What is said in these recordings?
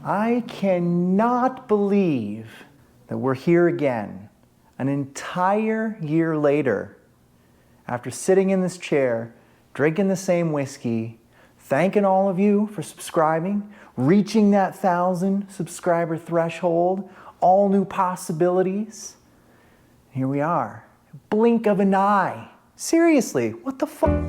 I cannot believe that we're here again, an entire year later, after sitting in this chair, drinking the same whiskey, thanking all of you for subscribing, reaching that 1,000 subscriber threshold, all new possibilities. Here we are, blink of an eye. Seriously, what the fuck?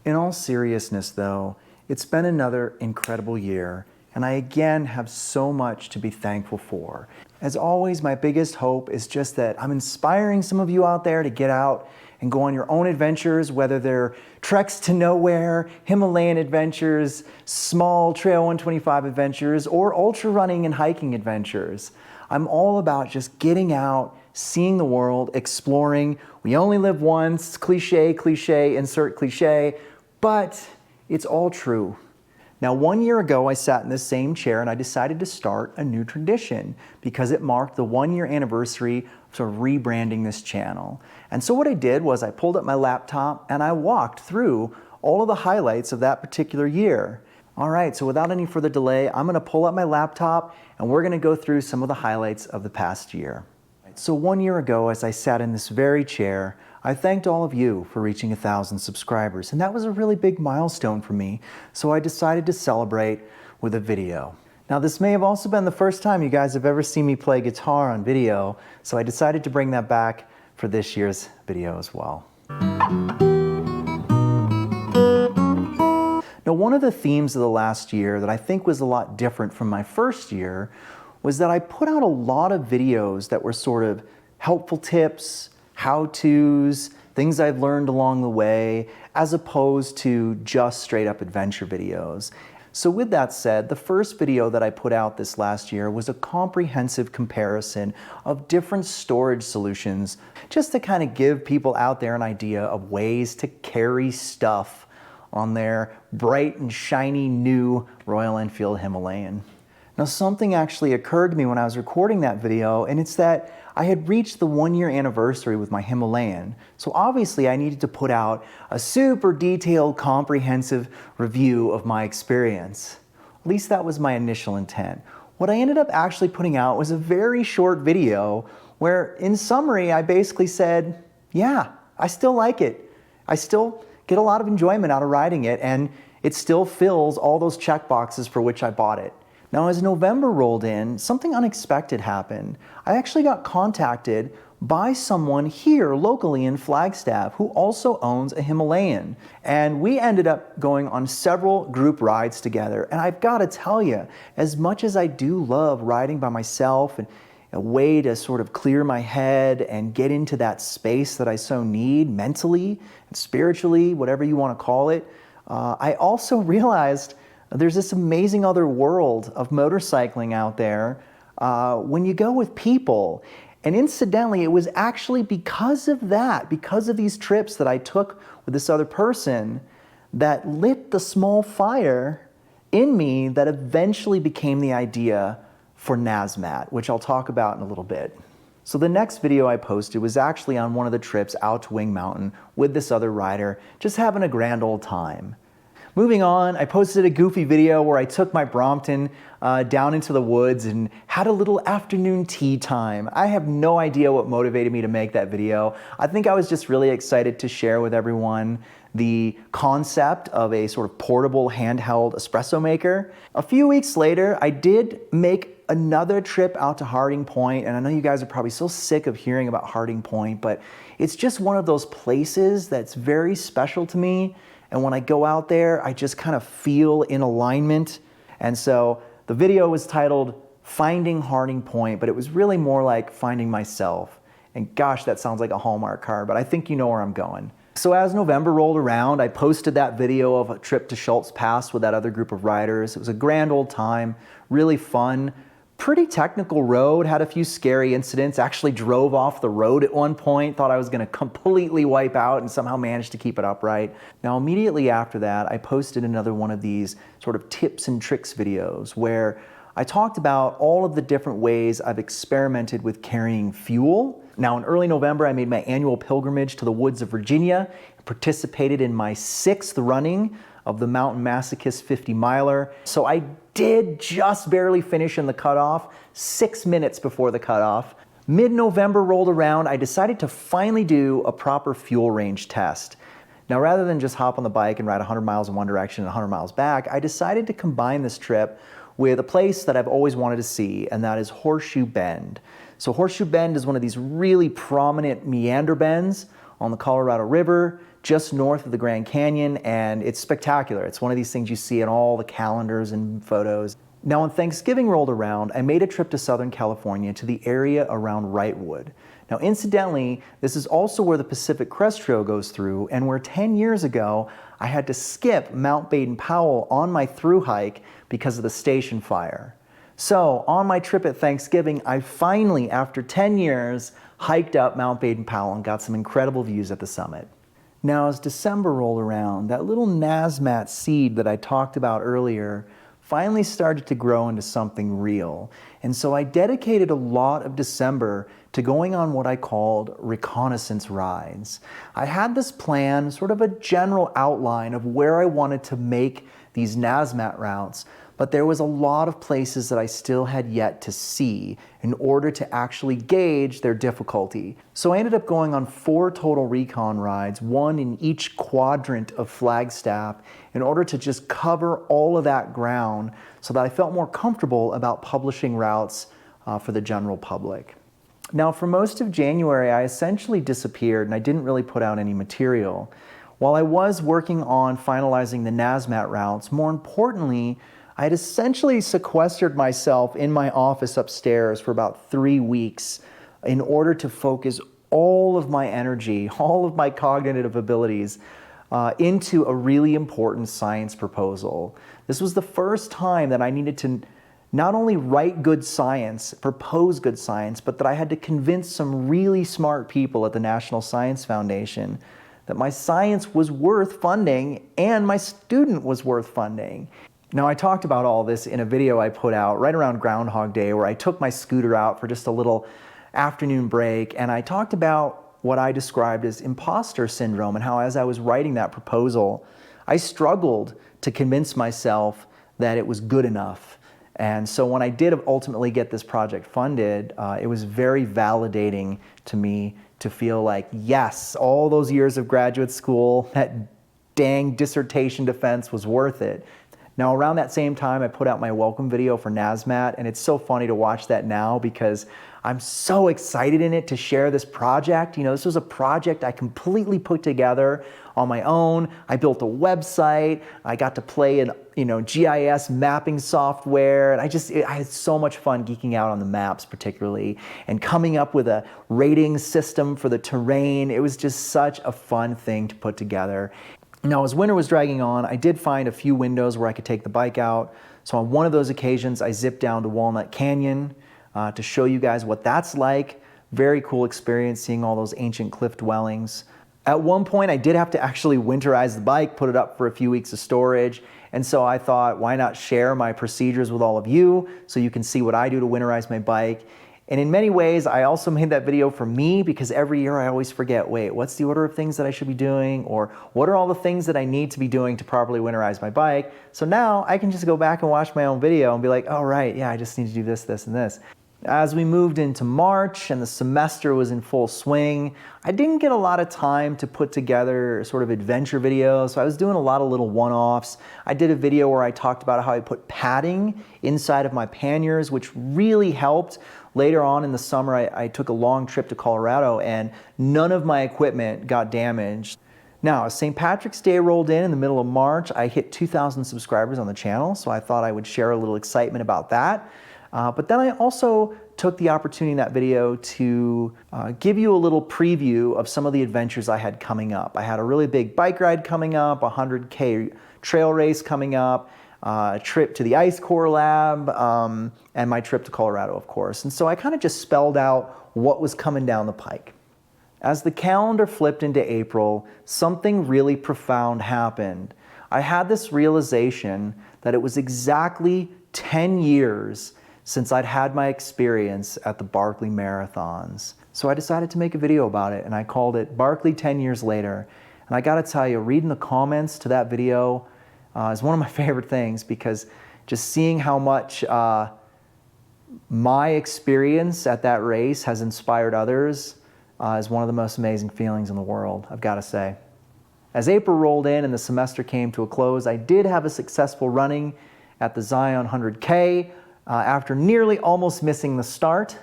In all seriousness though, it's been another incredible year, and I again have so much to be thankful for. As always, my biggest hope is just that I'm inspiring some of you out there to get out and go on your own adventures, whether they're treks to nowhere, Himalayan adventures, small Trail 125 adventures, or ultra running and hiking adventures. I'm all about just getting out, seeing the world, exploring. We only live once, cliche, cliche, insert cliche, but it's all true. Now, 1 year ago, I sat in this same chair and I decided to start a new tradition because it marked the 1 year anniversary of sort of rebranding this channel. And so what I did was I pulled up my laptop and I walked through all of the highlights of that particular year. All right, so without any further delay, I'm gonna pull up my laptop and we're gonna go through some of the highlights of the past year. So 1 year ago, as I sat in this very chair, I thanked all of you for reaching 1,000 subscribers, and that was a really big milestone for me, so I decided to celebrate with a video. Now, this may have also been the first time you guys have ever seen me play guitar on video, so I decided to bring that back for this year's video as well. Now, one of the themes of the last year that I think was a lot different from my first year was that I put out a lot of videos that were sort of helpful tips, how-tos, things I've learned along the way, as opposed to just straight up adventure videos. So with that said, the first video that I put out this last year was a comprehensive comparison of different storage solutions, just to kind of give people out there an idea of ways to carry stuff on their bright and shiny new Royal Enfield Himalayan. Now, something actually occurred to me when I was recording that video, and it's that I had reached the 1 year anniversary with my Himalayan, so obviously I needed to put out a super detailed, comprehensive review of my experience. At least that was my initial intent. What I ended up actually putting out was a very short video where, in summary, I basically said, yeah, I still like it. I still get a lot of enjoyment out of riding it, and it still fills all those check boxes for which I bought it. Now, as November rolled in, something unexpected happened. I actually got contacted by someone here locally in Flagstaff who also owns a Himalayan. And we ended up going on several group rides together. And I've got to tell you, as much as I do love riding by myself and a way to sort of clear my head and get into that space that I so need mentally and spiritually, whatever you want to call it, I also realized there's this amazing other world of motorcycling out there when you go with people. And incidentally, it was actually because of that, because of these trips that I took with this other person, that lit the small fire in me that eventually became the idea for NASMAT, which I'll talk about in a little bit. So the next video I posted was actually on one of the trips out to Wing Mountain with this other rider, just having a grand old time. Moving on, I posted a goofy video where I took my Brompton down into the woods and had a little afternoon tea time. I have no idea what motivated me to make that video. I think I was just really excited to share with everyone the concept of a sort of portable handheld espresso maker. A few weeks later, I did make another trip out to Harding Point, and I know you guys are probably so sick of hearing about Harding Point, but it's just one of those places that's very special to me. And when I go out there, I just kind of feel in alignment. And so the video was titled Finding Harding Point, but it was really more like finding myself. And gosh, that sounds like a Hallmark card, but I think you know where I'm going. So as November rolled around, I posted that video of a trip to Schultz Pass with that other group of riders. It was a grand old time, really fun. Pretty technical road, had a few scary incidents, actually drove off the road at one point, thought I was gonna completely wipe out and somehow managed to keep it upright. Now immediately after that, I posted another one of these sort of tips and tricks videos where I talked about all of the different ways I've experimented with carrying fuel. Now in early November, I made my annual pilgrimage to the woods of Virginia, participated in my 6th running of the Mountain Masochist 50 miler. So I did just barely finish in the cutoff, 6 minutes before the cutoff. Mid-November rolled around, I decided to finally do a proper fuel range test. Now, rather than just hop on the bike and ride 100 miles in one direction and 100 miles back, I decided to combine this trip with a place that I've always wanted to see, and that is Horseshoe Bend. So Horseshoe Bend is one of these really prominent meander bends on the Colorado River, just north of the Grand Canyon, and it's spectacular. It's one of these things you see in all the calendars and photos. Now, when Thanksgiving rolled around, I made a trip to Southern California to the area around Wrightwood. Now, incidentally, this is also where the Pacific Crest Trail goes through, and where 10 years ago, I had to skip Mount Baden-Powell on my through hike because of the station fire. So, on my trip at Thanksgiving, I finally, after 10 years, hiked up Mount Baden-Powell and got some incredible views at the summit. Now, as December rolled around, that little NASMAT seed that I talked about earlier finally started to grow into something real. And so I dedicated a lot of December to going on what I called reconnaissance rides. I had this plan, sort of a general outline of where I wanted to make these NASMAT routes, but there was a lot of places that I still had yet to see in order to actually gauge their difficulty. So I ended up going on 4 total recon rides, 1 in each quadrant of Flagstaff, in order to just cover all of that ground so that I felt more comfortable about publishing routes for the general public. Now, for most of January, I essentially disappeared and I didn't really put out any material. While I was working on finalizing the NASMAT routes, more importantly, I had essentially sequestered myself in my office upstairs for about 3 weeks in order to focus all of my energy, all of my cognitive abilities into a really important science proposal. This was the first time that I needed to not only write good science, propose good science, but that I had to convince some really smart people at the National Science Foundation that my science was worth funding and my student was worth funding. Now, I talked about all this in a video I put out right around Groundhog Day, where I took my scooter out for just a little afternoon break, and I talked about what I described as imposter syndrome and how, as I was writing that proposal, I struggled to convince myself that it was good enough. And so when I did ultimately get this project funded, it was very validating to me to feel like, yes, all those years of graduate school, that dang dissertation defense was worth it. Now, around that same time, I put out my welcome video for NASMAT, and it's so funny to watch that now because I'm so excited in it to share this project. You know, this was a project I completely put together on my own. I built a website. I got to play in, GIS mapping software, and I had so much fun geeking out on the maps particularly, and coming up with a rating system for the terrain. It was just such a fun thing to put together. Now, as winter was dragging on, I did find a few windows where I could take the bike out. So on one of those occasions, I zipped down to Walnut Canyon to show you guys what that's like. Very cool experience seeing all those ancient cliff dwellings. At one point, I did have to actually winterize the bike, put it up for a few weeks of storage. And so I thought, why not share my procedures with all of you so you can see what I do to winterize my bike. And in many ways, I also made that video for me because every year I always forget, wait, what's the order of things that I should be doing? Or what are all the things that I need to be doing to properly winterize my bike? So now I can just go back and watch my own video and be like, oh, right, yeah, I just need to do this, this, and this. As we moved into March and the semester was in full swing, I didn't get a lot of time to put together sort of adventure videos, so I was doing a lot of little one-offs. I did a video where I talked about how I put padding inside of my panniers, which really helped. Later on in the summer, I took a long trip to Colorado and none of my equipment got damaged. Now, as St. Patrick's Day rolled in the middle of March, I hit 2,000 subscribers on the channel, so I thought I would share a little excitement about that. But then I also took the opportunity in that video to give you a little preview of some of the adventures I had coming up. I had a really big bike ride coming up, a 100K trail race coming up, a trip to the Ice Core Lab, and my trip to Colorado, of course. And so I kind of just spelled out what was coming down the pike. As the calendar flipped into April, something really profound happened. I had this realization that it was exactly 10 years since I'd had my experience at the Barkley Marathons. So I decided to make a video about it, and I called it Barkley 10 Years Later. And I gotta tell you, reading the comments to that video is one of my favorite things, because just seeing how much my experience at that race has inspired others is one of the most amazing feelings in the world, I've gotta say. As April rolled in and the semester came to a close, I did have a successful running at the Zion 100K after nearly almost missing the start.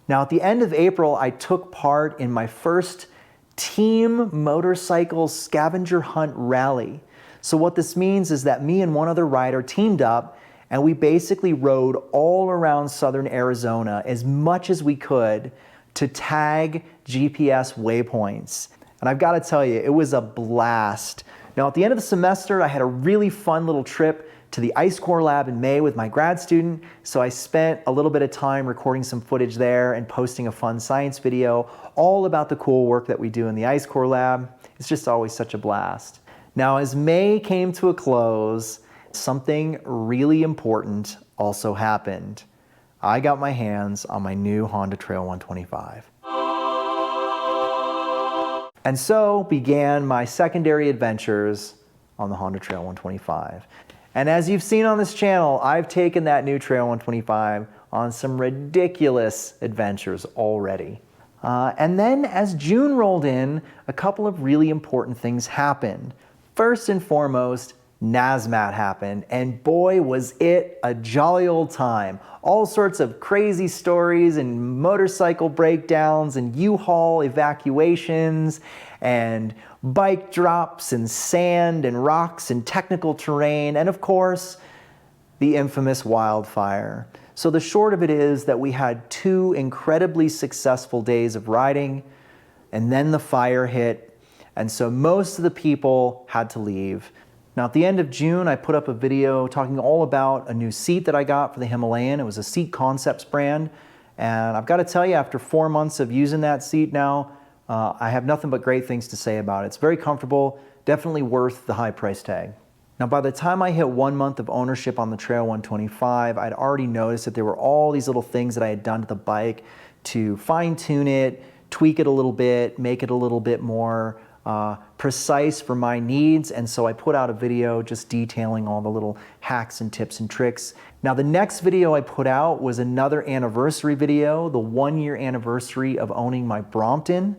Now, at the end of April, I took part in my first team motorcycle scavenger hunt rally. So what this means is that me and one other rider teamed up, and we basically rode all around southern Arizona as much as we could to tag GPS waypoints. And I've got to tell you, it was a blast. Now, at the end of the semester, I had a really fun little trip to the Ice Core Lab in May with my grad student, so I spent a little bit of time recording some footage there and posting a fun science video all about the cool work that we do in the Ice Core Lab. It's just always such a blast. Now, as May came to a close, something really important also happened. I got my hands on my new Honda Trail 125. And so began my secondary adventures on the Honda Trail 125. And as you've seen on this channel, I've taken that new Trail 125 on some ridiculous adventures already. And then as June rolled in, a couple of really important things happened. First and foremost, NASMAT happened, and boy was it a jolly old time. All sorts of crazy stories and motorcycle breakdowns and U-Haul evacuations and bike drops and sand and rocks and technical terrain, and of course, the infamous wildfire. So the short of it is that we had 2 incredibly successful days of riding, and then the fire hit, and so most of the people had to leave. Now, at the end of June, I put up a video talking all about a new seat that I got for the Himalayan. It was a Seat Concepts brand, and I've got to tell you, after 4 months of using that seat now, I have nothing but great things to say about it. It's very comfortable, definitely worth the high price tag. Now, by the time I hit 1 month of ownership on the Trail 125, I'd already noticed that there were all these little things that I had done to the bike to fine-tune it, tweak it a little bit, make it a little bit more precise for my needs, and so I put out a video just detailing all the little hacks and tips and tricks. Now, the next video I put out was another anniversary video, the 1-year anniversary of owning my Brompton.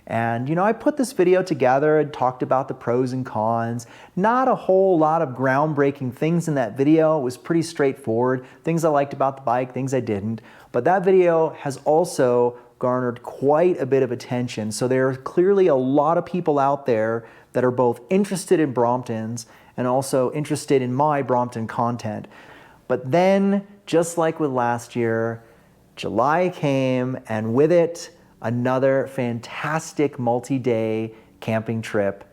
And you know, I put this video together and talked about the pros and cons. Not a whole lot of groundbreaking things in that video. It was pretty straightforward. Things I liked about the bike, things I didn't. But that video has also garnered quite a bit of attention. So there are clearly a lot of people out there that are both interested in Bromptons and also interested in my Brompton content. But then, just like with last year, July came, and with it, another fantastic multi-day camping trip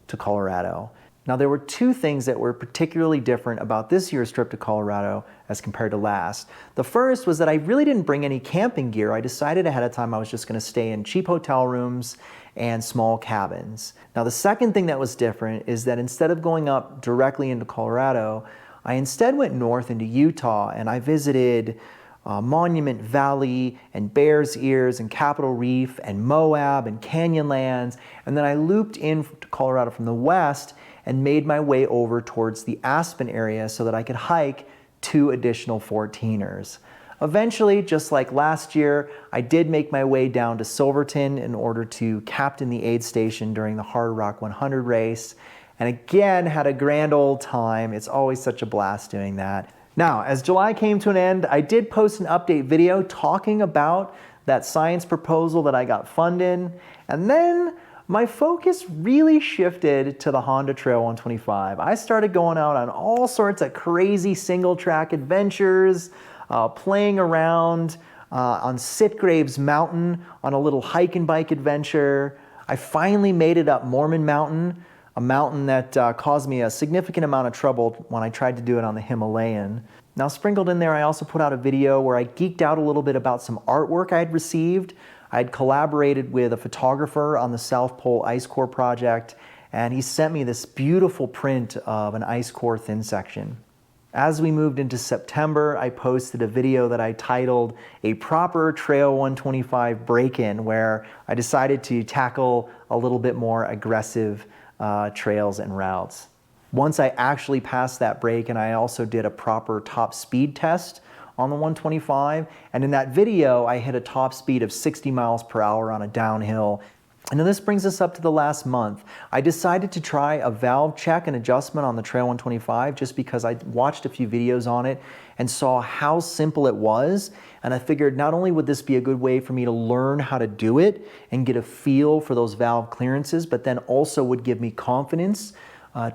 to Colorado. Now, there were 2 things that were particularly different about this year's trip to Colorado as compared to last. The first was that I really didn't bring any camping gear. I decided ahead of time I was just going to stay in cheap hotel rooms and small cabins. Now, the second thing that was different is that instead of going up directly into Colorado, I instead went north into Utah, and I visited Monument Valley and Bears Ears and Capitol Reef and Moab and Canyonlands, and then I looped in to Colorado from the west and made my way over towards the Aspen area so that I could hike 2 additional 14ers. Eventually, just like last year, I did make my way down to Silverton in order to captain the aid station during the Hard Rock 100 race, and again had a grand old time. It's always such a blast doing that. Now, as July came to an end, I did post an update video talking about that science proposal that I got funded, and then my focus really shifted to the Honda Trail 125. I started going out on all sorts of crazy single-track adventures, playing around on Sitgraves Mountain on a little hike and bike adventure. I finally made it up Mormon Mountain, a mountain that caused me a significant amount of trouble when I tried to do it on the Himalayan. Now, sprinkled in there, I also put out a video where I geeked out a little bit about some artwork I had received. I had collaborated with a photographer on the South Pole Ice Core project, and he sent me this beautiful print of an ice core thin section. As we moved into September, I posted a video that I titled A Proper Trail 125 Break-In, where I decided to tackle a little bit more aggressive trails and routes. Once I actually passed that break, and I also did a proper top speed test on the 125, and in that video I hit a top speed of 60 miles per hour on a downhill. And then this brings us up to the last month. I decided to try a valve check and adjustment on the Trail 125 just because I watched a few videos on it and saw how simple it was. And I figured not only would this be a good way for me to learn how to do it and get a feel for those valve clearances, but then also would give me confidence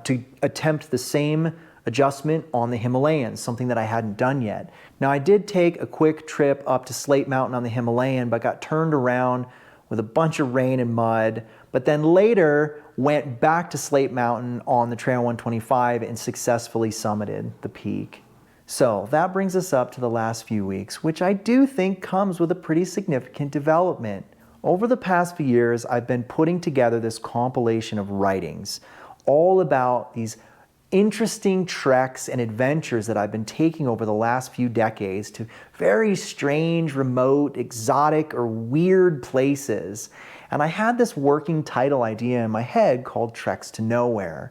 to attempt the same adjustment on the Himalayan, something that I hadn't done yet. Now I did take a quick trip up to Slate Mountain on the Himalayan, but got turned around with a bunch of rain and mud, but then later went back to Slate Mountain on the Trail 125 and successfully summited the peak. So that brings us up to the last few weeks, which I do think comes with a pretty significant development. Over the past few years, I've been putting together this compilation of writings all about these interesting treks and adventures that I've been taking over the last few decades to very strange, remote, exotic, or weird places. And I had this working title idea in my head called Treks to Nowhere.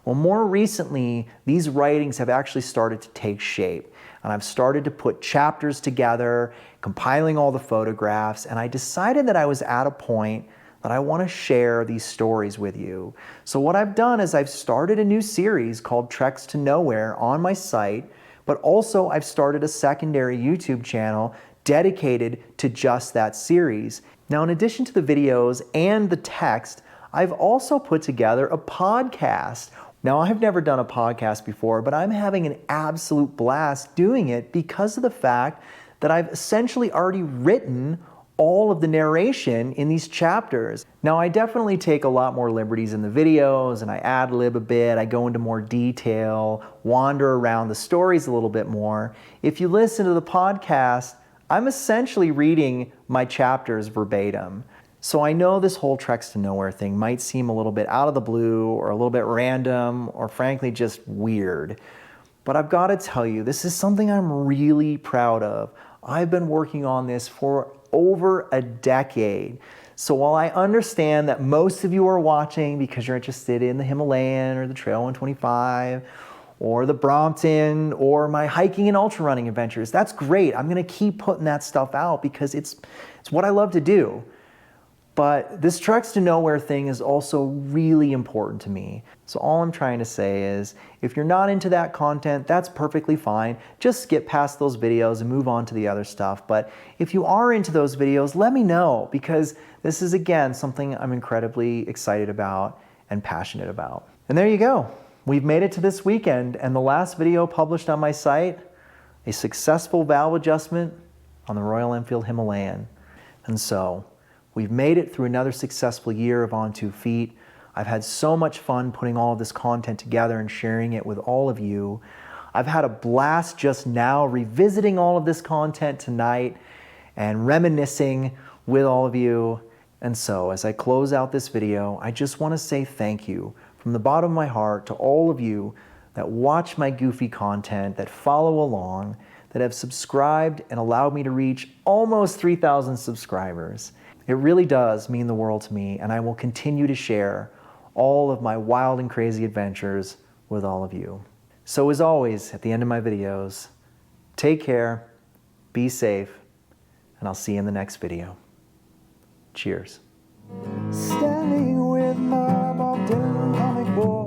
Well, more recently, these writings have actually started to take shape, and I've started to put chapters together, compiling all the photographs, and I decided that I was at a point that I want to share these stories with you. So what I've done is I've started a new series called Treks to Nowhere on my site, but also I've started a secondary YouTube channel dedicated to just that series. Now, in addition to the videos and the text, I've also put together a podcast. Now, I've never done a podcast before, but I'm having an absolute blast doing it because of the fact that I've essentially already written all of the narration in these chapters. Now, I definitely take a lot more liberties in the videos, and I ad-lib a bit, I go into more detail, wander around the stories a little bit more. If you listen to the podcast, I'm essentially reading my chapters verbatim. So I know this whole Treks to Nowhere thing might seem a little bit out of the blue, or a little bit random, or frankly just weird. But I've got to tell you, this is something I'm really proud of. I've been working on this for over a decade. So while I understand that most of you are watching because you're interested in the Himalayan or the Trail 125 or the Brompton or my hiking and ultra running adventures, that's great. I'm going to keep putting that stuff out because it's what I love to do. But this Treks to Nowhere thing is also really important to me. So all I'm trying to say is, if you're not into that content, that's perfectly fine. Just skip past those videos and move on to the other stuff. But if you are into those videos, let me know, because this is, again, something I'm incredibly excited about and passionate about. And there you go. We've made it to this weekend, and the last video published on my site, a successful valve adjustment on the Royal Enfield Himalayan. And so, we've made it through another successful year of On 2 Feet. I've had so much fun putting all of this content together and sharing it with all of you. I've had a blast just now revisiting all of this content tonight and reminiscing with all of you. And so, as I close out this video, I just want to say thank you from the bottom of my heart to all of you that watch my goofy content, that follow along, that have subscribed and allowed me to reach almost 3,000 subscribers. It really does mean the world to me, and I will continue to share all of my wild and crazy adventures with all of you. So as always, at the end of my videos, take care, be safe, and I'll see you in the next video. Cheers. Standing with my Bob Dylan comic book.